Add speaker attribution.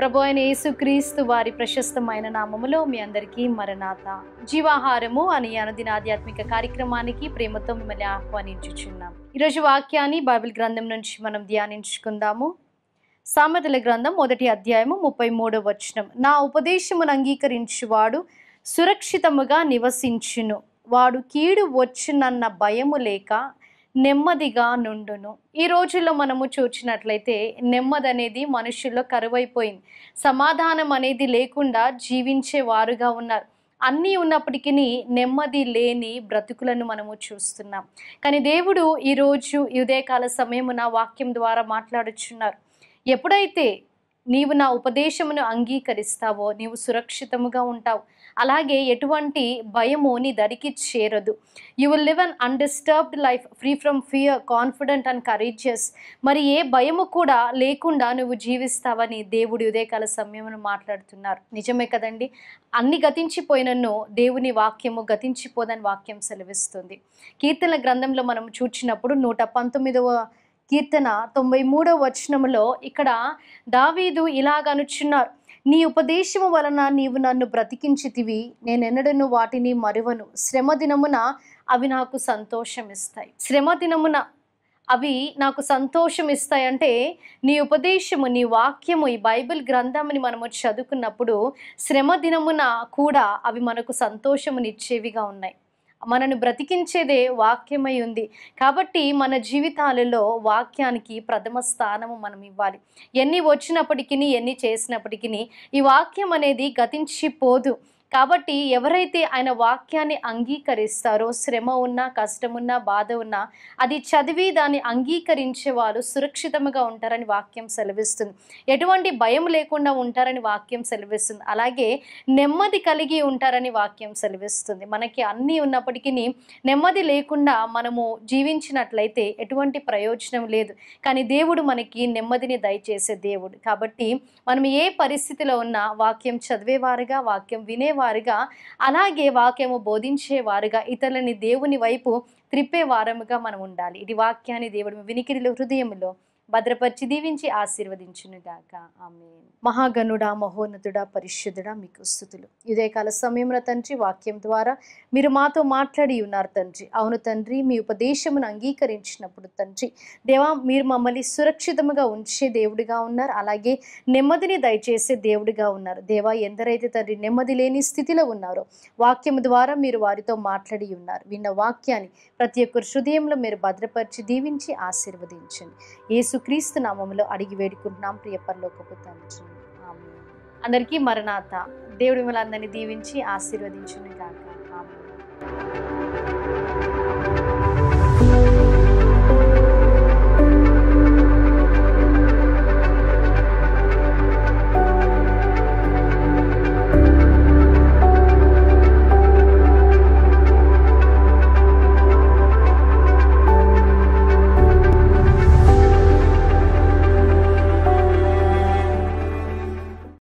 Speaker 1: ప్రభు అయిన యేసుక్రీస్తు వారి ప్రశస్తమైన నామములో మీ అందరికీ మరణాత. జీవాహారము అనే అనుదిన ఆధ్యాత్మిక కార్యక్రమానికి ప్రేమతో మిమ్మల్ని ఆహ్వానించుచున్నాం. ఈరోజు వాక్యాన్ని బైబిల్ గ్రంథం నుంచి మనం ధ్యానించుకుందాము. సామెతల గ్రంథం 1వ అధ్యాయము 33వ వచనం. నా ఉపదేశమును అంగీకరించువాడు సురక్షితముగా నివసించును, వాడు కీడు వచ్చునన్న భయము లేక నెమ్మదిగా నుండును. ఈ రోజుల్లో మనము చూచినట్లయితే నెమ్మది అనేది మనుషుల్లో కరువైపోయింది. సమాధానం అనేది లేకుండా జీవించే వారుగా ఉన్నారు. అన్నీ ఉన్నప్పటికీ నెమ్మది లేని బ్రతుకులను మనము చూస్తున్నాం. కానీ దేవుడు ఈరోజు ఉదయకాల సమయమున వాక్యం ద్వారా మాట్లాడుచున్నారు. ఎప్పుడైతే నీవు నా ఉపదేశమును అంగీకరిస్తావో నీవు సురక్షితముగా ఉంటావు. అలాగే ఎటువంటి భయము నీ దరికి చేరదు. You will live an undisturbed life, free from fear, confident and courageous. మరి ఏ భయము కూడా లేకుండా నువ్వు జీవిస్తావని దేవుడి ఉదయకాల సమయమును మాట్లాడుతున్నారు. నిజమే కదండి. అన్ని గతించిపోయినను దేవుని వాక్యము గతించిపోదని వాక్యం సెలవిస్తుంది. కీర్తనల గ్రంథంలో మనం చూచినప్పుడు 119వ కీర్తన 93వ వచనములో ఇక్కడ దావీదు ఇలాగనుచున్నారు, నీ ఉపదేశము వలన నీవు నన్ను బ్రతికించితివి, నేనెన్నడను వాటిని మరువను. శ్రమ దినమున అవి నాకు సంతోషం ఇస్తాయి. శ్రమ దినమున అవి నాకు సంతోషం ఇస్తాయి అంటే నీ ఉపదేశము, నీ వాక్యము, ఈ బైబిల్ గ్రంథముని మనము చదువుకున్నప్పుడు శ్రమ దినమున కూడా అవి మనకు సంతోషమునిచ్చేవిగా ఉన్నాయి. మనను బ్రతికించేదే వాక్యమై ఉంది. కాబట్టి మన జీవితాలలో వాక్యానికి ప్రథమ స్థానము మనం ఇవ్వాలి. ఎన్ని వచ్చినప్పటికీ, ఎన్ని చేసినప్పటికీ ఈ వాక్యం అనేది గతించిపోదు. కాబట్టి ఎవరైతే ఆయన వాక్యాన్ని అంగీకరిస్తారో, శ్రమ ఉన్నా, కష్టమున్నా, బాధ ఉన్నా అది చదివి దాన్ని అంగీకరించే వాళ్ళు సురక్షితంగా ఉంటారని వాక్యం సెలవిస్తుంది. ఎటువంటి భయం లేకుండా ఉంటారని వాక్యం సెలవిస్తుంది. అలాగే నెమ్మది కలిగి ఉంటారని వాక్యం సెలవిస్తుంది. మనకి అన్నీ ఉన్నప్పటికీ నెమ్మది లేకుండా మనము జీవించినట్లయితే ఎటువంటి ప్రయోజనం లేదు. కానీ దేవుడు మనకి నెమ్మదిని దయచేసే దేవుడు. కాబట్టి మనం ఏ పరిస్థితిలో ఉన్నా వాక్యం చదివేవారుగా, వాక్యం వినేవారుగా, అలాగే వాక్యము బోధించేవారుగా, ఇతరులని దేవుని వైపు త్రిప్పే వారముగా మనం ఉండాలి. ఇది వాక్యాన్ని దేవుడు వినికిడిలో, హృదయములో భద్రపరిచి దీవించి ఆశీర్వదించునుగాక. ఆమేన్. మహాగణుడా, మహోన్నతుడా, పరిశుద్ధుడా, మీకు స్తుతులు. ఉదయకాల సమయంలో తండ్రి వాక్యం ద్వారా మీరు మాతో మాట్లాడి ఉన్నారు తండ్రి. అవును తండ్రి, మీ ఉపదేశమును అంగీకరించినప్పుడు తండ్రి దేవా మీరు మమ్మల్ని సురక్షితముగా ఉంచే దేవుడిగా ఉన్నారు. అలాగే నెమ్మదిని దయచేసే దేవుడిగా ఉన్నారు. దేవా ఎందరైతే తండ్రి నెమ్మది లేని స్థితిలో ఉన్నారో వాక్యము ద్వారా మీరు వారితో మాట్లాడి ఉన్నారు. విన్న వాక్యాన్ని ప్రతి ఒక్కరి హృదయంలో మీరు భద్రపరిచి దీవించి ఆశీర్వదించండి. యేసుక్రీస్తు నామములో అడిగి వేడుకుంటున్నాం ప్రియ పరలోకపు తండ్రి. ఆమేన్. అందరికీ మరణాత. దేవుడి మిమ్మల్ని అందరినీ దీవించి ఆశీర్వదించును గాక.